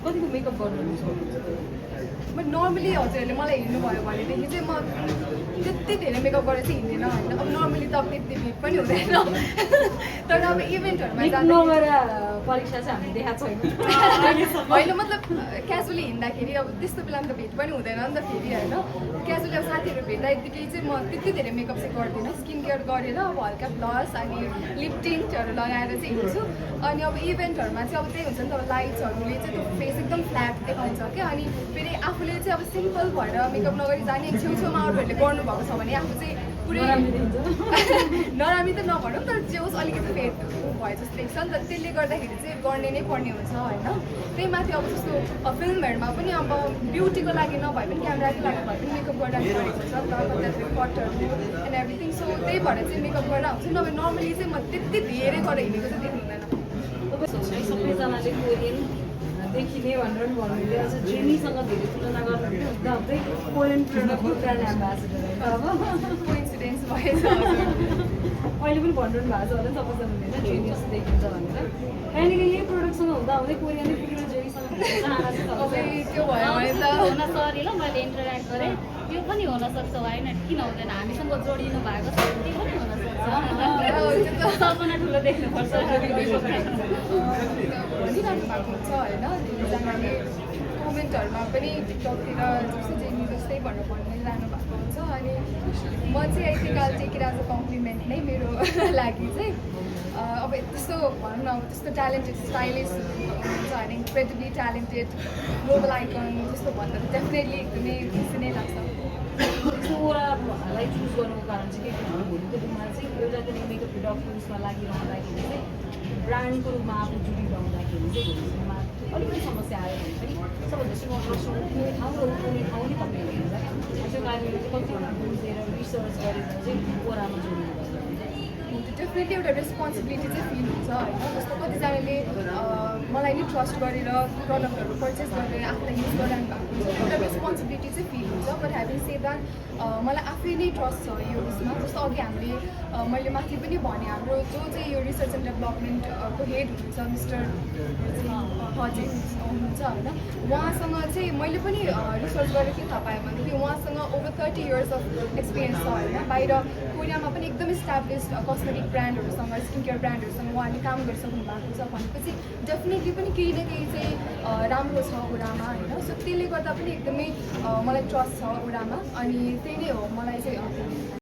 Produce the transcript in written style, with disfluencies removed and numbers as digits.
कतिको मेकअप गर्नुहुन्छ म नर्मली हजुरहरूले मलाई हिँड्नुभयो भनेदेखि चाहिँ म त्यति धेरै मेकअप गरेर चाहिँ हिँड्दिनँ होइन अब नर्मली त अब त्यति भिड पनि हुँदैन तर अब इभेन्टहरूमा जाँदा नगएर परीक्षा चाहिँ हामीले देखाएको छैन होइन मतलब क्याजुअली हिँड्दाखेरि अब त्यस्तो बेलामा त भेट पनि हुँदैन नि त फेरि होइन क्याजुअली अब साथीहरू भेट्दा यत्तिकै चाहिँ म त्यति धेरै मेकअप चाहिँ गर्दिनँ स्किन केयर गरेर अब हल्का ब्लस अनि लिप टिन्टहरू लगाएर चाहिँ हिँड्छु अनि अब इभेन्टहरूमा चाहिँ अब त्यही हुन्छ नि त अब लाइट्सहरूले चाहिँ त्यो फेस एकदम फ्ल्याट देखाउँछ क्या अनि फेरि आफूले चाहिँ अब सिम्पल भएर मेकअप नगरी जाने छेउछेउमा अरूहरूले गर्नुभएको छ भने आफू चाहिँ पुरै नरामी त नभनौँ तर जे होस् अलिकति फेट भयो जस्तो देख्छ नि त त्यसले गर्दाखेरि चाहिँ गर्ने नै पर्ने हुन्छ होइन त्यही माथि अब जस्तो फिल्महरूमा पनि अब ब्युटीको लागि नभए पनि क्यामेराको लागि भए पनि मेकअप गर्दा परेको छ नि त कटहरू एन्ड एभ्रिथिङ सो त्यही भएर चाहिँ मेकअप गर्दा हुन्छ नभए नर्मली चाहिँ म त्यति धेरै गरेर हिँडेको चाहिँ देख्नु हुँदैन सबैजनाले कोरियन देखिने भनेर पनि भन्नुहुँदै अझ जेनीसँग धेरै तुलना गर्नु हुँदा हुँदै कोरियन प्रडक्टको ब्रान्ड एम्बेसेडर अब कोइन्सिडेन्स भएछ अहिले पनि भनिरहनु भएको छ होला सबैजनाले होइन जेनी जस्तो देखिन्छ भनेर त्यहाँदेखि यही प्रडक्टसँग हुँदा हुँदै कोरियनै पुगेर जेनीसँग त्यो भयो भने त हुन सरी ल मैले इन्टरेक्ट गरेँ त्यो पनि हुनसक्छ होइन किन हुँदैन हामीसँग जोडिनु भएको छ त्यो पनि हुनसक्छ सपना ठुलो देख्नुपर्छ भनिरहनु भएको हुन्छ होइन धेरैजनाले कमेन्टहरूमा पनि टिकटकतिर जस्तो जेनी जस्तै भनेर भनिरहनु भएको हुन्छ अनि म चाहिँ I think all take it as a compliment नै मेरो लागि चाहिँ अब त्यस्तो भनौँ न अब त्यस्तो ट्यालेन्टेड स्टाइलिस हुन्छ होइन इन्क्रेडिबली ट्यालेन्टेड ग्लोबल आइकन जस्तो भन्दा त डेफिनेटली एकदमै खुसी नै लाग्छ ओरालाई चुज गर्नुको कारण चाहिँ के किनभने भोलिको दिनमा चाहिँ एउटा कुनै मेकअप प्रडक्ट्समा लागिरहँदाखेरि चाहिँ ब्रान्डको रूपमा आफू जुडिरहँदाखेरि चाहिँ भोलिको दिनमा अलिकति समस्या आयो भने पनि सबभन्दा सुरुवात उठ्ने ठाउँ र उठ्ने ठाउँ नै कम्प्लिट हुन्छ क्या त्यो कारणले चाहिँ कतिवटा बुझेर रिसर्च गरेर चाहिँ ओरामा जोड्नु डेफिनेटली एउटा रेस्पोन्सिबिलिटी चाहिँ फिल हुन्छ होइन जस्तो कतिजनाले मलाई नै ट्रस्ट गरेर प्रडक्टहरू पर्चेस गरेर आफूलाई युज गराउनु भएको हुन्छ एउटा रेस्पोन्सिबिलिटी चाहिँ फिल हुन्छ बट ह्याभिङ से द्याट मलाई आफै नै ट्रस्ट छ यो उसमा जस्तो अघि हामीले मैले माथि पनि भने हाम्रो जो चाहिँ यो रिसर्च एन्ड डेभलपमेन्टको हेड हुनुहुन्छ मिस्टर हजे हुनुहुन्छ होइन उहाँसँग चाहिँ मैले पनि रिसर्च गरेर के थाहा पाएँ भनेदेखि उहाँसँग ओभर 30 इयर्स अफ एक्सपिरियन्स छ होइन बाहिर कोरियामा पनि एकदम इस्टाब्लिस्ड कस्मेटिक ब्रान्डहरूसँग स्किन केयर ब्रान्डहरूसँग उहाँले काम गरिसक्नु भएको छ भनेपछि डेफिनेटली पनि केही न केही चाहिँ राम्रो छ ओरामा होइन सो त्यसले गर्दा पनि एकदमै मलाई ट्रस्ट छ ओरामा अनि त्यही नै हो मलाई चाहिँ